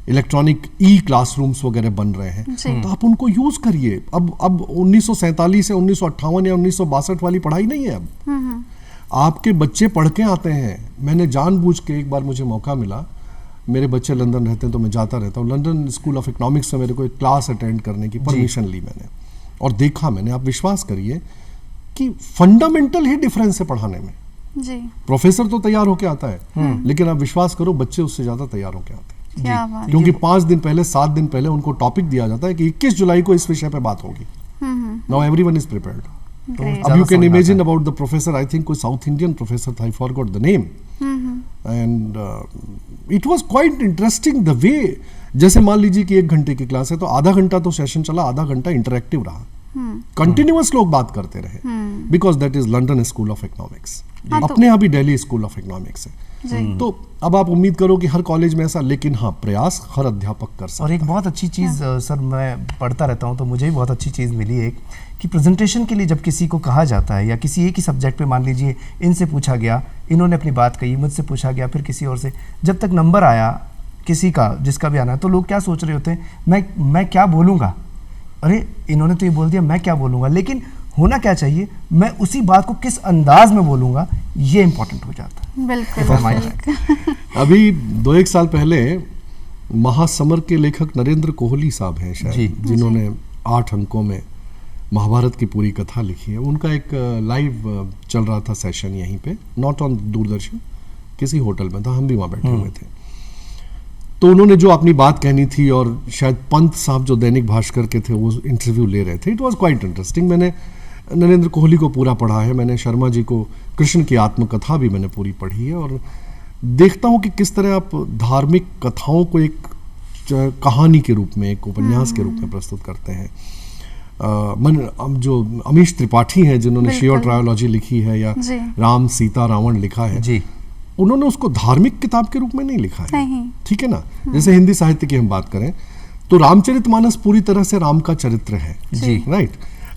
S3: इलेक्ट्रॉनिक क्लासरूम्स वगैरह बन रहे हैं,
S2: जी।
S3: तो आप उनको यूज करिए। अब 1947 या 1958 या 1962 वाली पढ़ाई नहीं है। अब आपके बच्चे पढ़ के आते हैं, मैंने जानबूझ के, एक बार मुझे मौका मिला, मेरे बच्चे लंदन रहते हैं तो मैं जाता रहता हूँ, लंदन स्कूल ऑफ इकोनॉमिक्स में मेरे को एक क्लास अटेंड करने की परमिशन ली मैंने, और देखा मैंने, आप विश्वास करिए कि फंडामेंटल ही डिफरेंस है पढ़ाने में।
S2: जी,
S3: प्रोफेसर तो तैयार होके आता है, लेकिन आप विश्वास करो बच्चे उससे ज्यादा तैयार होके आते हैं,
S2: क्या बात।
S3: क्योंकि 5 दिन पहले 7 दिन पहले उनको टॉपिक दिया जाता है कि 21 जुलाई को इस विषय पे बात होगी। Now everyone is prepared.
S2: Great.
S3: अब you can imagine about the professor, I think कोई साउथ इंडियन प्रोफेसर था, I forgot the name, and it was quite interesting the way, जैसे मान लीजिए कि 1 घंटे की क्लास है तो आधा घंटा तो सेशन चला, आधा घंटा इंटरेक्टिव रहा, कंटिन्यूअस लोग बात करते रहे, because that is London school of economics.
S2: हाँ, तो-
S3: अपने यहाँ भी दिल्ली स्कूल ऑफ इकोनॉमिक्स है,
S2: जी।
S3: तो अब आप उम्मीद करो कि हर कॉलेज में ऐसा, लेकिन हाँ, प्रयास हर अध्यापक कर सकता
S1: और एक बहुत अच्छी चीज़ सर, मैं पढ़ता रहता हूँ तो मुझे भी बहुत अच्छी चीज़ मिली एक, कि प्रेजेंटेशन के लिए जब किसी को कहा जाता है या किसी एक ही सब्जेक्ट पे, मान लीजिए इनसे पूछा गया, इन्होंने अपनी बात कही, मुझसे पूछा गया, फिर किसी और से, जब तक नंबर आया किसी का, जिसका भी आना है, तो लोग क्या सोच रहे होते हैं, मैं क्या बोलूँगा, अरे इन्होंने तो ये बोल दिया, मैं क्या बोलूँगा। लेकिन होना क्या चाहिए, मैं उसी बात को किस अंदाज में बोलूँगा, ये इंपॉर्टेंट हो जाता है।
S2: बिल्कुल,
S1: If I'm
S2: बिल्कुल।
S3: अभी 2-1 साल पहले महासमर के लेखक नरेंद्र कोहली साहब हैं
S1: जी।
S3: शायद, जिन्होंने 8 अंकों में महाभारत की पूरी कथा लिखी है, उनका एक लाइव चल रहा था सेशन यहीं पे, नॉट ऑन दूरदर्शन, किसी होटल में था, हम भी वहाँ बैठे हुए थे। तो उन्होंने जो अपनी बात कहनी थी, और शायद पंत साहब जो दैनिक भास्कर के थे वो इंटरव्यू ले रहे थे, इट वाज क्वाइट इंटरेस्टिंग। मैंने नरेंद्र कोहली को पूरा पढ़ा है, मैंने शर्मा जी को कृष्ण की आत्मकथा भी मैंने पूरी पढ़ी है, और देखता हूँ कि किस तरह आप धार्मिक कथाओं को एक कहानी के रूप में, एक उपन्यास के रूप में प्रस्तुत करते हैं। जो अमीश त्रिपाठी हैं, जिन्होंने
S2: बिल्कुल।
S3: शिव ट्रायोलॉजी लिखी है, या
S2: जी।
S3: राम सीता रावण लिखा है,
S1: जी,
S3: उन्होंने उसको धार्मिक किताब के रूप में नहीं लिखा है,
S2: नहीं।
S3: ठीक है ना। जैसे हिंदी साहित्य की हम बात करें तो रामचरितमानस पूरी तरह से राम का चरित्र है,
S1: जी।
S3: राइट।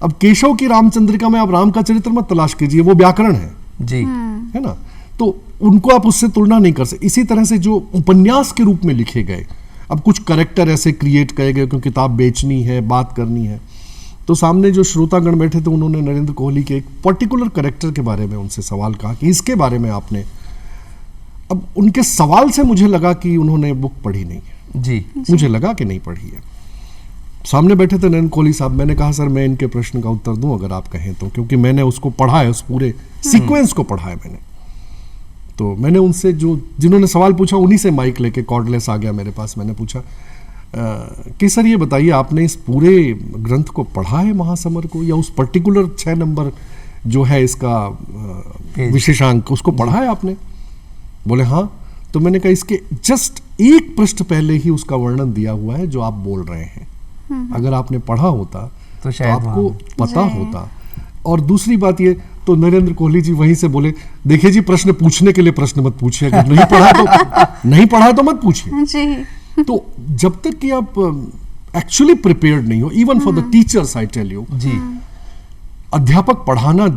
S3: अब केशव की रामचंद्रिका में आप राम का चरित्र मत तलाश कीजिए, वो व्याकरण है,
S1: जी,
S3: है ना, तो उनको आप उससे तुलना नहीं कर सकते। इसी तरह से जो उपन्यास के रूप में लिखे गए, अब कुछ कैरेक्टर ऐसे क्रिएट किए गए क्योंकि किताब बेचनी है, बात करनी है, तो सामने जो श्रोतागण बैठे थे, उन्होंने नरेंद्र कोहली के एक पर्टिकुलर कैरेक्टर के बारे में उनसे सवाल कहा कि इसके बारे में आपने, अब उनके सवाल से मुझे लगा कि उन्होंने बुक पढ़ी नहीं है,
S1: जी,
S3: मुझे लगा कि नहीं पढ़ी है। सामने बैठे थे नरेंद्र कोहली साहब, मैंने कहा सर मैं इनके प्रश्न का उत्तर दूं अगर आप कहें तो, क्योंकि मैंने उसको पढ़ा है, उस पूरे सीक्वेंस को पढ़ा है मैंने। तो मैंने उनसे, जो जिन्होंने सवाल पूछा, उन्हीं से माइक लेके, कॉर्डलेस आ गया मेरे पास, मैंने पूछा कि सर ये बताइए आपने इस पूरे ग्रंथ को पढ़ा है महासमर को, या उस पर्टिकुलर 6 नंबर जो है इसका विशेषांक, उसको पढ़ा है आपने? बोले हाँ। तो मैंने कहा इसके जस्ट एक पृष्ठ पहले ही उसका वर्णन दिया हुआ है जो आप बोल रहे हैं, अगर आपने पढ़ा होता तो
S1: शायद
S3: आपको
S1: वहाँ
S3: पता
S2: जी।
S3: होता। और दूसरी बात ये, तो नरेंद्र कोहली जी वहीं से बोले, देखिए जी प्रश्न पूछने के लिए प्रश्न मत पूछिए, अगर नहीं पढ़ा तो मत पूछिए।
S2: जी,
S3: तो जब तक कि आप एक्चुअली प्रिपेयर्ड नहीं हो, even for the teachers I tell you,
S1: जी,
S3: अध्यापक पढ़ाना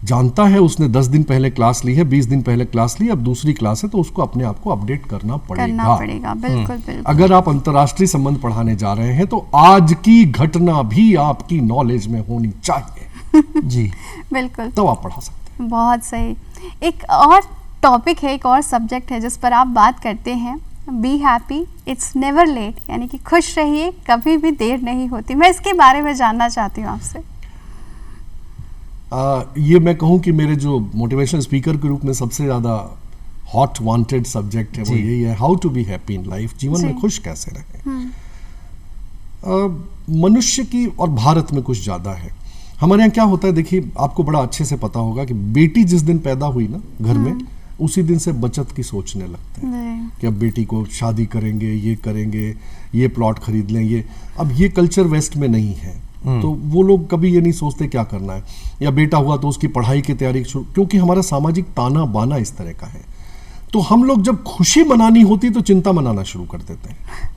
S3: जानता है, उसने 10 दिन पहले क्लास ली है, 20 दिन पहले क्लास ली, अब दूसरी क्लास है, तो उसको अपने आप को अपडेट करना
S2: करना पड़ेगा, बिल्कुल बिल्कुल।
S3: अगर आप अंतर्राष्ट्रीय संबंध पढ़ाने जा रहे हैं तो आज की घटना भी आपकी नॉलेज में होनी चाहिए,
S1: जी,
S2: बिल्कुल,
S3: तब आप पढ़ा सकते
S2: बहुत सही। एक और टॉपिक है, एक और सब्जेक्ट है जिस पर आप बात करते हैं, be happy it's never late, यानी कि खुश रहिए, कभी भी देर नहीं होती। मैं इसके बारे में जानना चाहती हूँ आपसे।
S3: ये मैं कहूँ कि मेरे जो मोटिवेशनल स्पीकर के रूप में सबसे ज़्यादा हॉट वांटेड सब्जेक्ट है वो
S1: जी।
S3: यही है, how to be happy in life, जीवन
S2: जी।
S3: में खुश कैसे रहें। मनुष्य की और भारत में कुछ ज़्यादा है। हमारे यहाँ क्या होता है, देखिए आपको बड़ा अच्छे से पता होगा कि बेटी जिस दिन पैदा हुई ना घर में, उसी दिन से बचत की सोचने लगते हैं
S2: जी,
S3: कि अब बेटी को शादी करेंगे, ये करेंगे, ये प्लॉट खरीद लें, ये। अब ये कल्चर वेस्ट में नहीं है, तो वो लोग कभी ये नहीं सोचते क्या करना है, या बेटा हुआ तो उसकी पढ़ाई की तैयारी शुरू, क्योंकि हमारा सामाजिक ताना बाना इस तरह का है। तो हम लोग जब खुशी मनानी होती तो चिंता मनाना शुरू कर देते हैं,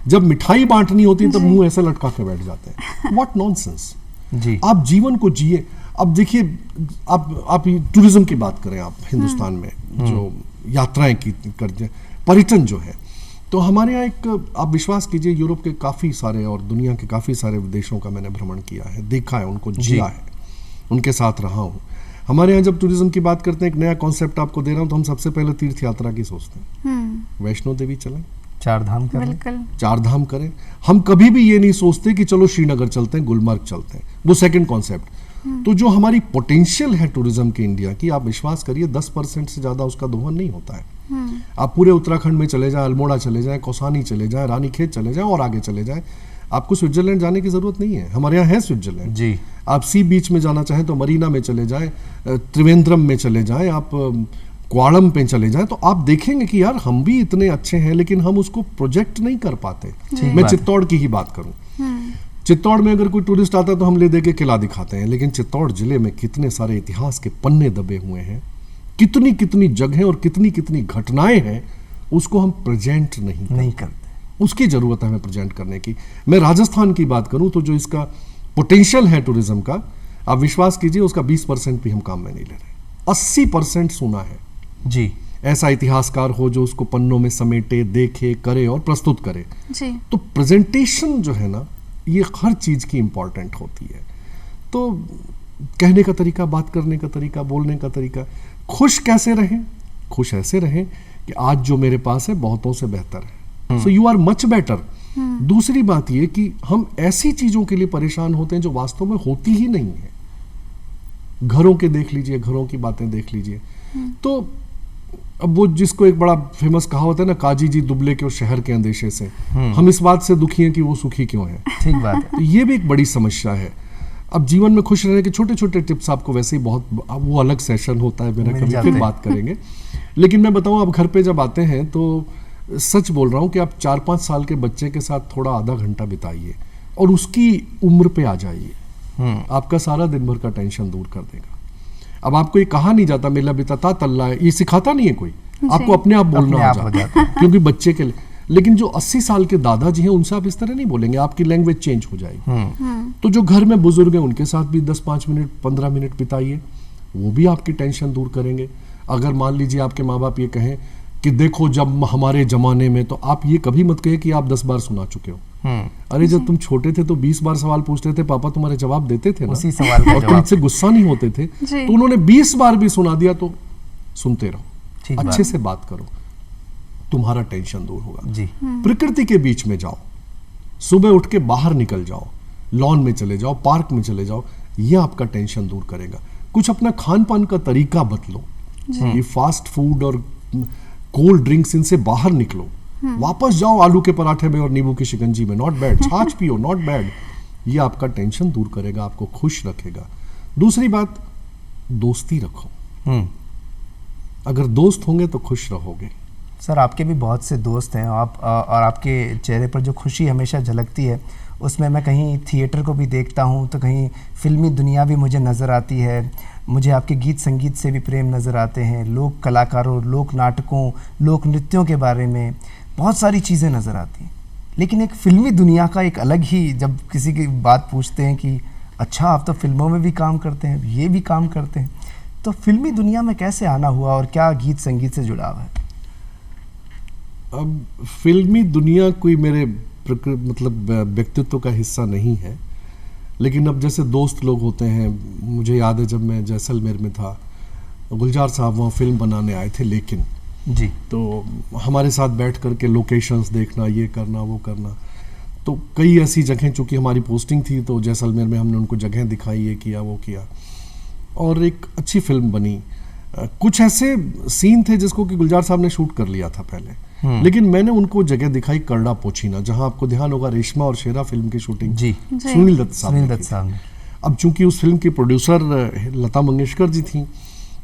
S3: जब मिठाई बांटनी होती तो मुंह ऐसे लटका के बैठ जाते हैं। What nonsense.
S1: जी,
S3: आप जीवन को जिए। अब देखिए, आप टूरिज्म की बात करें, आप हिंदुस्तान में जो यात्राएं की करते, पर्यटन जो है, तो हमारे यहाँ एक, आप विश्वास कीजिए, यूरोप के काफ़ी सारे और दुनिया के काफ़ी सारे देशों का मैंने भ्रमण किया है, देखा है, उनको जिया है, उनके साथ रहा हूँ। हमारे यहाँ जब टूरिज्म की बात करते हैं, एक नया कॉन्सेप्ट आपको दे रहा हूँ, तो हम सबसे पहले तीर्थ यात्रा की सोचते हैं। वैष्णो देवी चलें,
S1: चार धाम कर लें।
S2: बिल्कुल।
S3: चार धाम करें। हम कभी भी ये नहीं सोचते कि चलो श्रीनगर चलते हैं, गुलमर्ग चलते हैं, वो सेकंड कॉन्सेप्ट। तो जो हमारी पोटेंशियल है टूरिज्म की इंडिया की, आप विश्वास करिए 10% से ज्यादा उसका दोहन नहीं होता है। आप पूरे उत्तराखंड में चले जाएं, अल्मोड़ा चले जाएं, कौसानी चले जाएं, रानीखेत चले जाएं और आगे चले जाएं, आपको स्विट्जरलैंड जाने की जरूरत नहीं है। हमारे यहाँ है स्विट्जरलैंड
S1: जी।
S3: आप सी बीच में जाना चाहें तो मरीना में चले जाएं, त्रिवेंद्रम में चले जाएं, आप क्वाड़म पे चले जाएं, तो आप देखेंगे कि यार हम भी इतने अच्छे हैं, लेकिन हम उसको प्रोजेक्ट नहीं कर पाते। मैं चित्तौड़ की ही बात करूं, चित्तौड़ में अगर कोई टूरिस्ट आता है तो हम ले दे के किला दिखाते हैं, लेकिन चित्तौड़ जिले में कितने सारे इतिहास के पन्ने दबे हुए हैं, कितनी कितनी जगहें और कितनी कितनी घटनाएं हैं, उसको हम प्रेजेंट नहीं
S1: करते।
S3: उसकी जरूरत है हमें प्रेजेंट करने की। मैं राजस्थान की बात करूं तो जो इसका पोटेंशियल है टूरिज्म का, आप विश्वास कीजिए उसका 20% भी हम काम में नहीं ले रहे। 80% सुना है
S1: जी।
S3: ऐसा इतिहासकार हो जो उसको पन्नों में समेटे, देखे, करे और प्रस्तुत करे
S2: जी।
S3: तो प्रेजेंटेशन जो है ना, ये हर चीज की इंपॉर्टेंट होती है। तो कहने का तरीका, बात करने का तरीका, बोलने का तरीका, खुश कैसे रहें? खुश ऐसे रहें कि आज जो मेरे पास है बहुतों से बेहतर है, so you are much better. दूसरी बात ये कि हम ऐसी चीजों के लिए परेशान होते हैं जो वास्तव में होती ही नहीं है। घरों के देख लीजिए, घरों की बातें देख लीजिए। तो अब वो जिसको एक बड़ा फेमस कहावत है ना, काजी जी दुबले के और शहर के अंदेशे से, हम इस बात से दुखी हैं कि वो सुखी क्यों है।
S1: ठीक बात है।
S3: तो ये भी एक बड़ी समस्या है। अब जीवन में खुश रहने के छोटे छोटे टिप्स आपको वैसे ही बहुत, अब वो अलग सेशन होता है मेरा, कभी फिर बात करेंगे। लेकिन मैं बताऊं, आप घर पे जब आते हैं तो सच बोल रहा हूं कि आप 4-5 साल के बच्चे के साथ थोड़ा आधा घंटा बिताइए और उसकी उम्र पे आ जाइए, आपका सारा दिन भर का टेंशन दूर कर देगा। अब आपको ये कहा नहीं जाता मेला बिताता तल्ला है, ये सिखाता नहीं है कोई, आपको अपने आप बोलना हो जाता है क्योंकि बच्चे के लिए। लेकिन जो 80 साल के दादाजी हैं उनसे आप इस तरह नहीं बोलेंगे, आपकी लैंग्वेज चेंज हो जाएगी। तो जो घर में बुजुर्ग हैं उनके साथ भी 10-5 मिनट 15 मिनट बिताइए, वो भी आपकी टेंशन दूर करेंगे। अगर मान लीजिए आपके माँ बाप ये कहें कि देखो जब हमारे जमाने में, तो आप ये कभी मत कहे कि आप 10 बार सुना चुके हो। अरे जब तुम छोटे थे तो 20 बार सवाल पूछते थे, पापा तुम्हारे जवाब देते थे ना,
S1: उसी सवाल का
S3: और तुमसे गुस्सा नहीं होते थे। तो उन्होंने 20 बार भी सुना दिया, तो सुनते रहो, अच्छे से बात करो, तुम्हारा टेंशन दूर होगा।
S1: जी।
S3: प्रकृति के बीच में जाओ, सुबह उठ के बाहर निकल जाओ, लॉन में चले जाओ, पार्क में चले जाओ, ये आपका टेंशन दूर करेगा। कुछ अपना खान पान का तरीका बदलो, ये फास्ट फूड और कोल्ड ड्रिंक्स, इनसे बाहर निकलो, वापस जाओ आलू के पराठे में और नींबू की शिकंजी में, नॉट बैड। छाछ पियो, नॉट बैड। ये आपका टेंशन दूर करेगा, आपको खुश रखेगा। दूसरी बात, दोस्ती रखो। अगर दोस्त होंगे तो खुश रहोगे।
S1: सर, आपके भी बहुत से दोस्त हैं, आप और आपके चेहरे पर जो खुशी हमेशा झलकती है, उसमें मैं कहीं थिएटर को भी देखता हूँ तो कहीं फिल्मी दुनिया भी मुझे नज़र आती है। मुझे आपके गीत संगीत से भी प्रेम नज़र आते हैं, लोक कलाकारों, लोक नाटकों, लोक नृत्यों के बारे में बहुत सारी चीज़ें नज़र आती हैं। लेकिन एक फिल्मी दुनिया का एक अलग ही, जब किसी की बात पूछते हैं कि अच्छा आप तो फिल्मों में भी काम करते हैं, ये भी काम करते हैं, तो फिल्मी दुनिया में कैसे आना हुआ और क्या गीत संगीत से जुड़ाव है?
S3: अब फिल्मी दुनिया कोई मेरे मतलब व्यक्तित्व का हिस्सा नहीं है, लेकिन अब जैसे दोस्त लोग होते हैं, मुझे याद है जब मैं जैसलमेर में था, गुलजार साहब वहाँ फिल्म बनाने आए थे, लेकिन
S1: जी,
S3: तो हमारे साथ बैठ करके लोकेशंस देखना, ये करना वो करना, तो कई ऐसी जगहें, चूँकि हमारी पोस्टिंग थी तो जैसलमेर में हमने उनको जगह दिखाई, ये किया वो किया, और एक अच्छी फिल्म बनी। कुछ ऐसे सीन थे जिसको कि गुलजार साहब ने शूट कर लिया था पहले, लेकिन मैंने उनको जगह दिखाई करड़ा पोछीना, जहां आपको ध्यान होगा रेशमा और शेरा फिल्म की शूटिंग
S1: जी
S3: सुनील दत्त साहब ने। अब चूंकि उस फिल्म की प्रोड्यूसर लता मंगेशकर जी थी,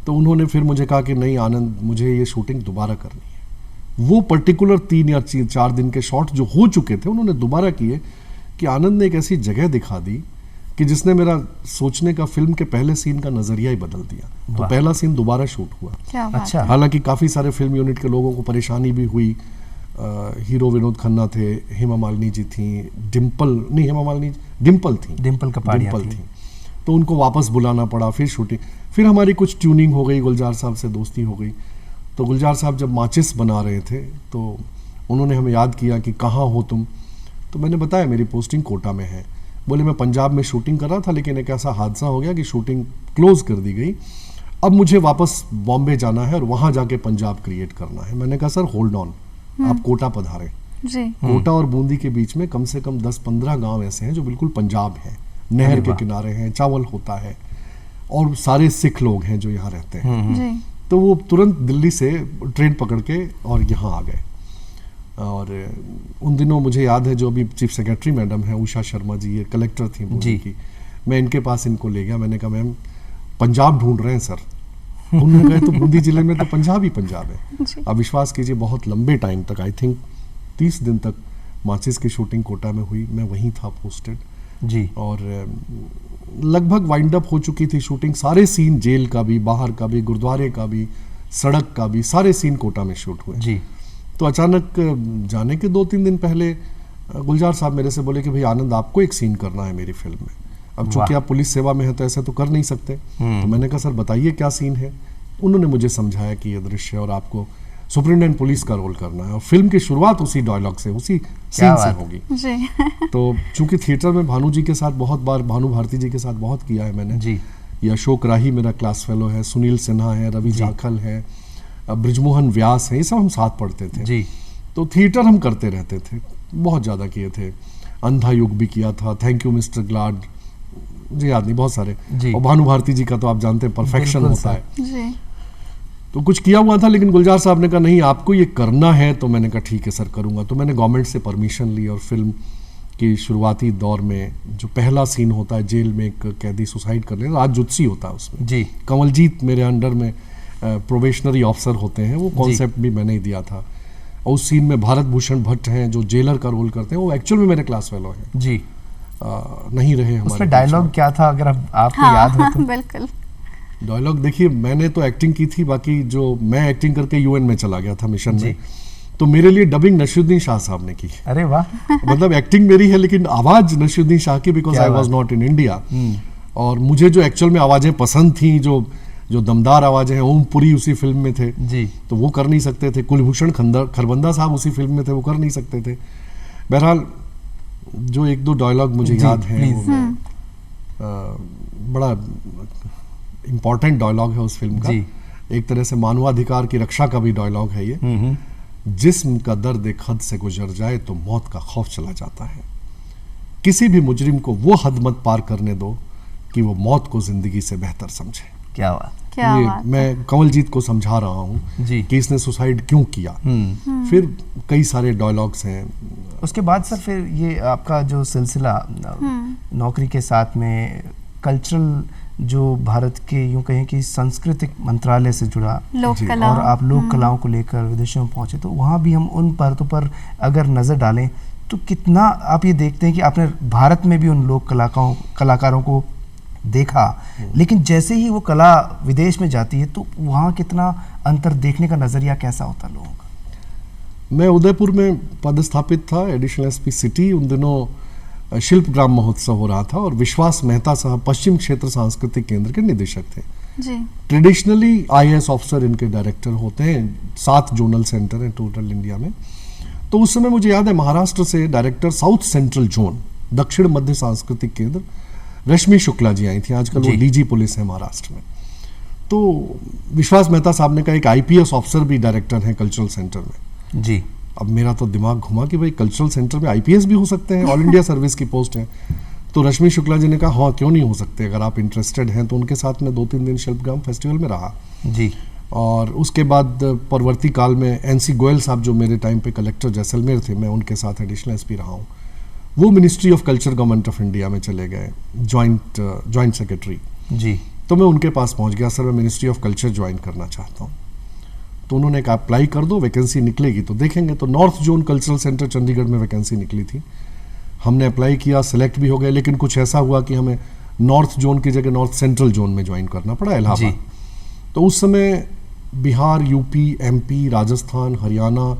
S3: तो उन्होंने फिर मुझे कहा कि नहीं आनंद, मुझे ये शूटिंग दोबारा करनी है। वो पर्टिकुलर 3 या 4 दिन के शॉट जो हो चुके थे उन्होंने दोबारा किए कि आनंद ने एक ऐसी जगह दिखा दी कि जिसने मेरा सोचने का फिल्म के पहले सीन का नजरिया ही बदल दिया। तो पहला सीन दोबारा शूट हुआ।
S2: अच्छा।
S3: हालांकि काफी सारे फिल्म यूनिट के लोगों को परेशानी भी हुई। हीरो विनोद खन्ना थे, हेमा मालिनी जी थी, डिम्पल थी, तो उनको वापस बुलाना पड़ा, फिर शूटिंग, फिर हमारी कुछ ट्यूनिंग हो गई, गुलजार साहब से दोस्ती हो गई। तो गुलजार साहब जब माचिस बना रहे थे तो उन्होंने हमें याद किया कि कहाँ हो तुम, तो मैंने बताया मेरी पोस्टिंग कोटा में है। बोले मैं पंजाब में शूटिंग कर रहा था, लेकिन एक ऐसा हादसा हो गया कि शूटिंग क्लोज कर दी गई, अब मुझे वापस बॉम्बे जाना है और वहां जाके पंजाब क्रिएट करना है। मैंने कहा सर होल्ड ऑन, आप कोटा पधारें।
S2: जी
S3: कोटा और बूंदी के बीच में कम से कम 10-15 गांव ऐसे हैं जो बिल्कुल पंजाब हैं, नहर
S1: अरे
S3: के
S1: वाह।
S3: किनारे हैं, चावल होता है, और सारे सिख लोग हैं जो यहाँ रहते हैं।
S2: जी
S3: तो वो तुरंत दिल्ली से ट्रेन पकड़ के और यहाँ आ गए। और उन दिनों मुझे याद है, जो अभी चीफ सेक्रेटरी मैडम है उषा शर्मा जी, ये कलेक्टर थी
S1: जी।
S3: बूंदी की, मैं इनके पास इनको ले गया। मैंने कहा मैम पंजाब ढूंढ रहे हैं सर। उन्होंने कहा तो बूंदी जिले में तो पंजाब ही पंजाब है।
S2: जी
S3: अब विश्वास कीजिए बहुत लंबे टाइम तक, आई थिंक 30 दिन तक माचिस की शूटिंग कोटा में हुई, मैं वहीं था पोस्टेड।
S1: जी
S3: और लगभग वाइंड अप हो चुकी थी शूटिंग, सारे सीन जेल का भी, बाहर का भी, गुरुद्वारे का भी, सड़क का भी, सारे सीन कोटा में शूट हुए।
S1: जी
S3: तो अचानक जाने के 2-3 दिन पहले गुलजार साहब मेरे से बोले कि भाई आनंद आपको एक सीन करना है मेरी फिल्म में। अब चूंकि
S1: वाह।
S3: आप पुलिस सेवा में हैं तो ऐसे तो कर नहीं सकते। तो मैंने कहा सर बताइए क्या सीन है। उन्होंने मुझे समझाया कि ये दृश्य है और आपको सुपरिटेंडेंट पुलिस का रोल करना है, और फिल्म की शुरुआत उसी डायलॉग से, उसी सीन से
S1: बात।
S3: होगी।
S2: जी
S3: तो चूंकि थिएटर में भानु जी के साथ बहुत बार, भानु भारती जी के साथ बहुत किया है मैंने।
S1: जी
S3: ये अशोक राही मेरा क्लास फेलो है, सुनील सिन्हा है, रवि जाखल है, ब्रिजमोहन व्यास है, ये सब हम साथ पढ़ते थे।
S1: जी
S3: तो थिएटर हम करते रहते थे, बहुत ज़्यादा किए थे। अंधा युग भी किया था, थैंक यू मिस्टर ग्लाड, मुझे याद नहीं, बहुत सारे।
S1: जी।
S3: और भानु भारती जी का तो आप जानते हैं परफेक्शन
S1: बिल्कुल
S3: होता है।
S2: जी
S3: तो कुछ किया हुआ था, लेकिन गुलजार साहब ने कहा नहीं आपको ये करना है। तो मैंने कहा ठीक है सर करूँगा। तो मैंने गवर्नमेंट से परमिशन ली और फिल्म की शुरुआती दौर में जो पहला सीन होता है, जेल में एक कैदी सुसाइड कर लेता, राजजुत्सी होता है उसमें।
S1: जी
S3: कंवलजीत मेरे अंडर में प्रोबेशनरी ऑफिसर होते हैं, वो कॉन्सेप्ट भी मैंने ही दिया था। और उस सीन में भारत भूषण भट्ट हैं जो जेलर का रोल करते हैं, वो एक्चुअल में मेरे क्लास फेलो हैं।
S1: जी
S3: नहीं रहे हमारे
S1: उसमें डायलॉग क्या था, अगर आपको याद हो तो?
S2: बिल्कुल
S3: डायलॉग देखिए, मैंने तो एक्टिंग की थी, बाकी जो मैं एक्टिंग करके यूएन में चला गया था मिशन
S1: जी।
S3: में, तो मेरे लिए डबिंग नसीरुद्दीन शाह साहब ने की।
S1: अरे वाह।
S3: मतलब एक्टिंग मेरी है लेकिन आवाज नसीरुद्दीन शाह की, बिकॉज
S1: क्या
S3: आई वाज
S1: बात।
S3: Not in India. और मुझे जो एक्चुअल में आवाजें पसंद थी, जो दमदार आवाजें हैं, ओम पुरी उसी फिल्म में थे,
S1: जी
S3: तो वो कर नहीं सकते थे। कुलभूषण खरबंदा साहब उसी फिल्म में थे, वो कर नहीं सकते थे। बहरहाल जो 1-2 डायलॉग मुझे
S1: जी,
S3: याद हैं, वो
S1: प्लीज।
S3: बड़ा इम्पोर्टेंट डायलॉग है उस फिल्म का।
S1: जी।
S3: एक तरह से मानवाधिकार की रक्षा का भी डायलॉग है ये। जिस्म का दर्द एक हद से गुजर जाए तो मौत का खौफ चला जाता है। किसी भी मुजरिम को वो हद मत पार करने दो कि वो मौत को जिंदगी से बेहतर समझे।
S1: क्या बात।
S2: क्या
S3: ये
S2: बात है।
S3: मैं कंवलजीत को समझा रहा हूँ
S1: जी।
S3: कि इसने सुसाइड क्यों किया। फिर कई सारे डायलॉग्स हैं।
S1: उसके बाद सर फिर ये आपका जो सिलसिला नौकरी के साथ में कल्चरल, जो भारत के यूं कहें कि सांस्कृतिक मंत्रालय से जुड़ा,
S2: लोक
S3: जी।
S2: कला
S1: और आप लोक कलाओं को लेकर विदेशों में पहुंचे, तो वहाँ भी हम उन परतों पर अगर नज़र डालें तो कितना आप ये देखते हैं कि आपने भारत में भी उन लोक कलाकारों को देखा, लेकिन जैसे ही वो कला विदेश में जाती है तो वहाँ कितना अंतर देखने का नज़रिया कैसा होता है लोगों का?
S3: मैं उदयपुर में पदस्थापित था, एडिशनल एसपी सिटी। उन दिनों शिल्पग्राम महोत्सव हो रहा था और विश्वास मेहता साहब पश्चिम क्षेत्र सांस्कृतिक केंद्र के निदेशक थे।
S2: जी
S3: ट्रेडिशनली आईएएस ऑफिसर इनके डायरेक्टर होते हैं, 7 जोनल सेंटर हैं टोटल इंडिया में। तो उस समय मुझे याद है महाराष्ट्र से डायरेक्टर साउथ सेंट्रल जोन, दक्षिण मध्य सांस्कृतिक केंद्र, रश्मि शुक्ला जी आई थी, आजकल वो
S1: जी।
S3: डीजी पुलिस है महाराष्ट्र में। तो विश्वास मेहता साहब ने कहा एक आईपीएस ऑफिसर भी डायरेक्टर हैं कल्चरल सेंटर में।
S1: जी
S3: अब मेरा तो दिमाग घुमा कि भाई कल्चरल सेंटर में आईपीएस भी हो सकते हैं, ऑल इंडिया सर्विस की पोस्ट है। तो रश्मि शुक्ला जी ने कहा हाँ क्यों नहीं हो सकते, अगर आप इंटरेस्टेड हैं। तो उनके साथ में 2-3 दिन शिल्पग्राम फेस्टिवल में रहा।
S1: जी
S3: और उसके बाद परवर्ती काल में एनसी गोयल साहब जो मेरे टाइम पे कलेक्टर जैसलमेर थे, मैं उनके साथ एडिशनल एसपी रहा हूँ। वो ministry of culture government of India में चले गए, जॉइंट सेक्रेटरी।
S1: जी
S3: तो मैं उनके पास पहुंच गया, सर मैं मिनिस्ट्री ऑफ कल्चर ज्वाइन करना चाहता हूँ। तो उन्होंने कहा अप्लाई कर दो, वैकेंसी निकलेगी तो देखेंगे। तो north zone cultural centre Chandigarh में वैकेंसी निकली थी, हमने अप्लाई किया, सेलेक्ट भी हो गए। लेकिन कुछ ऐसा हुआ कि हमें नॉर्थ जोन की जगह नॉर्थ सेंट्रल जोन में ज्वाइन करना पड़ा, इलाहाबाद। तो उस समय बिहार, यूपी, एमपी, राजस्थान, हरियाणा,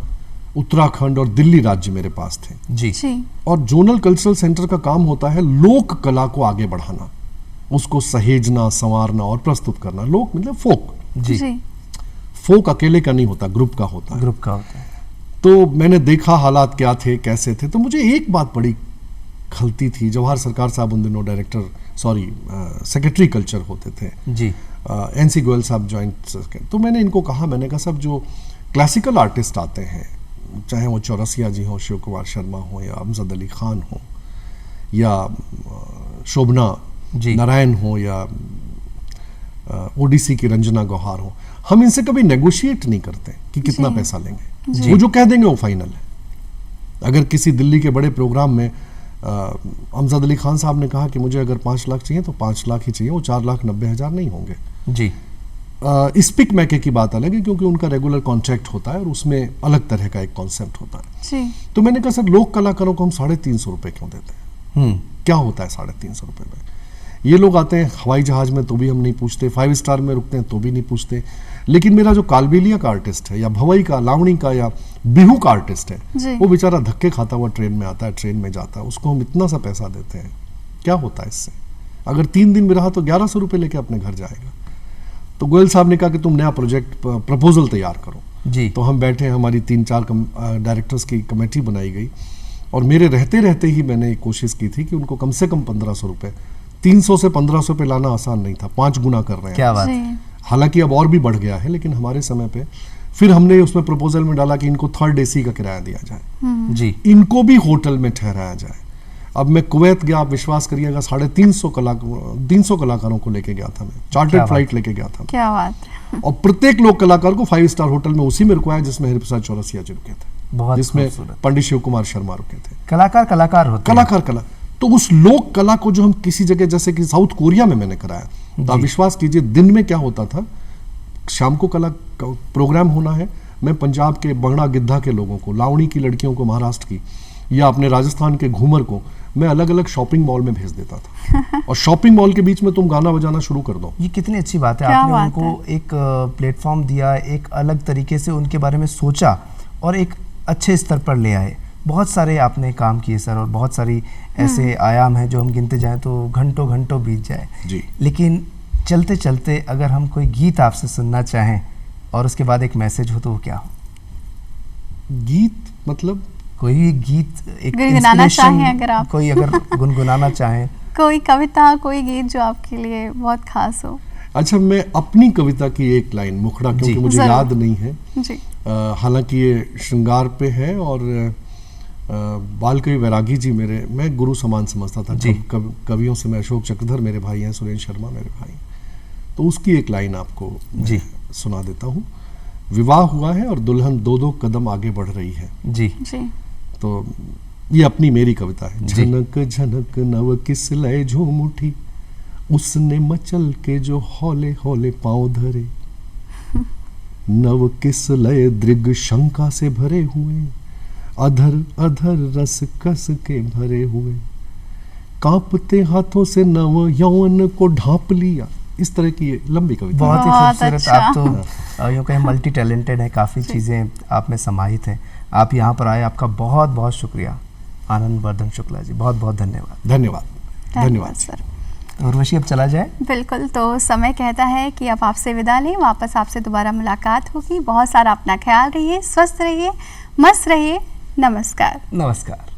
S3: उत्तराखंड और दिल्ली राज्य मेरे पास थे।
S1: जी
S2: जी
S3: और जोनल कल्चरल सेंटर का काम होता है लोक कला को आगे बढ़ाना, उसको सहेजना, संवारना और प्रस्तुत करना। लोक मतलब फोक।
S1: जी
S2: जी
S3: फोक अकेले का नहीं होता, ग्रुप का होता है।
S1: ग्रुप का होता है।
S3: तो मैंने देखा हालात क्या थे, कैसे थे। तो मुझे एक बात बड़ी खलती थी। जवाहर सरकार साहब उन दिनों सेक्रेटरी कल्चर होते थे
S1: जी।
S3: एनसी गोयल साहब जॉइंट। तो मैंने इनको कहा, मैंने कहा सब जो क्लासिकल आर्टिस्ट आते हैं, चाहे वो चौरसिया जी हों, शिव कुमार शर्मा हो, या अमजद अली खान हो, या शोभना नारायण हो, या ओडिसी की रंजना गौहार हो, हम इनसे कभी नेगोशिएट नहीं करते कि कितना पैसा लेंगे। वो जो कह देंगे वो फाइनल है। अगर किसी दिल्ली के बड़े प्रोग्राम में अमजद अली खान साहब ने कहा कि मुझे अगर 5 लाख चाहिए तो 5 लाख ही चाहिए, वो 4,90,000 नहीं होंगे
S1: जी।
S3: स्पिक मैके की बात अलग है, क्योंकि उनका रेगुलर कॉन्ट्रैक्ट होता है और उसमें अलग तरह का एक कॉन्सेप्ट होता है
S2: जी।
S3: तो मैंने कहा सर, लोक कलाकारों को हम 350 रुपये क्यों देते हैं? क्या होता है 350 रुपये में? ये लोग आते हैं हवाई जहाज में तो भी हम नहीं पूछते, 5 स्टार में रुकते हैं तो भी नहीं पूछते। लेकिन मेरा जो कालबेलिया का आर्टिस्ट है, या भवई का, लावणी का, या बिहू का आर्टिस्ट है, वो बेचारा धक्के खाता हुआ ट्रेन में आता है, ट्रेन में जाता है, उसको हम इतना सा पैसा देते हैं, क्या होता है इससे? अगर 3 दिन में रहा तो 1100 रुपये लेके अपने घर जाएगा। तो गोयल साहब ने कहा कि तुम नया प्रोजेक्ट प्रपोजल तैयार करो जी। तो हम बैठे, हमारी 3-4 डायरेक्टर्स की कमेटी बनाई गई, और मेरे रहते रहते ही मैंने कोशिश की थी कि उनको कम से कम 1500 रुपये, 300 से 1500 पे लाना आसान नहीं था, 5 गुना कर रहे हैं।
S1: क्या बात है।
S3: हालांकि अब और भी बढ़ गया है, लेकिन हमारे समय पे फिर हमने उसमें प्रपोजल में डाला कि इनको 3rd AC का किराया दिया जाए जी, इनको भी होटल में ठहराया जाए। अब मैं कुवैत गया, आप विश्वास करिएगा, 350 कलाकारों को लेके गया था मैं, चार्टर्ड फ्लाइट लेके गया था।
S2: क्या बात है।
S3: और प्रत्येक लोक कलाकार को 5 स्टार होटल में उसी में रुकवाया जिसमें हरिप्रसाद चौरसिया जी रुके थे, जिसमें पंडित शिव कुमार शर्मा रुके थे।
S1: कलाकार होते हैं।
S3: कला तो उस लोक कला को जो हम किसी जगह, जैसे कि साउथ कोरिया में मैंने कराया, तो आप विश्वास कीजिए, दिन में क्या होता था, शाम को कला प्रोग्राम होना है, मैं पंजाब के बंगड़ा गिद्धा के लोगों को, लावणी की लड़कियों को, महाराष्ट्र की, या अपने राजस्थान के घूमर को मैं अलग अलग शॉपिंग मॉल में भेज देता था। और शॉपिंग मॉल के बीच में तुम गाना बजाना शुरू कर दो।
S1: ये कितनी अच्छी बात है, आपने उनको एक प्लेटफॉर्म दिया, एक अलग तरीके से उनके बारे में सोचा और एक अच्छे स्तर पर ले आए। बहुत सारे आपने काम किए सर, और बहुत सारी ऐसे आयाम हैं जो हम गिनते जाएं तो घंटों घंटों बीत जाए जी। लेकिन चलते चलते अगर हम कोई गीत आपसे सुनना चाहें और उसके बाद एक मैसेज हो, तो वो क्या हो?
S3: गीत मतलब
S1: कोई भी गीत, एक
S2: गुनगुनाना चाहें अगर आप,
S1: कोई अगर गुनगुनाना चाहें,
S2: कोई कविता, कोई गीत जो आपके लिए बहुत खास हो।
S3: अच्छा, मैं अपनी कविता की एक लाइन, मुखड़ा, क्योंकि मुझे याद नहीं है जी। हालांकि ये श्रृंगार पे है, और बाल कवि वैरागी जी मैं गुरु समान समझता था जी। कवियों से मैं अशोक चक्रधर मेरे भाई हैं, सुरेंद्र शर्मा मेरे भाई, तो उसकी एक लाइन आपको जी सुना देता हूँ। विवाह हुआ है और दुल्हन 2-2 कदम आगे बढ़ रही है जी। तो ये अपनी मेरी कविता है। झनक झनक नव किस लय झूम उठी, उसने मचल के जो हौले हौले पांव धरे, नव किस लय दृग शंका से भरे हुए, अधर अधर रस कस के भरे हुए, कांपते हाथों से नव यौवन को ढांप लिया। इस तरह की लंबी कविता,
S1: बहुत ही खूबसूरत। अच्छा। आप तो यूँ कहें मल्टी टैलेंटेड है, काफ़ी चीज़ें आप में समाहित हैं। आप यहाँ पर आए, आपका बहुत बहुत शुक्रिया। आनंद वर्धन शुक्ला जी, बहुत बहुत धन्यवाद।
S3: धन्यवाद
S2: सर।
S1: उर्वशी, अब चला जाए?
S2: बिल्कुल, तो समय कहता है कि अब आपसे विदा लें, वापस आपसे दोबारा मुलाकात होगी। बहुत सारा अपना ख्याल रहिए, स्वस्थ रहिए, मस्त रहिए। नमस्कार।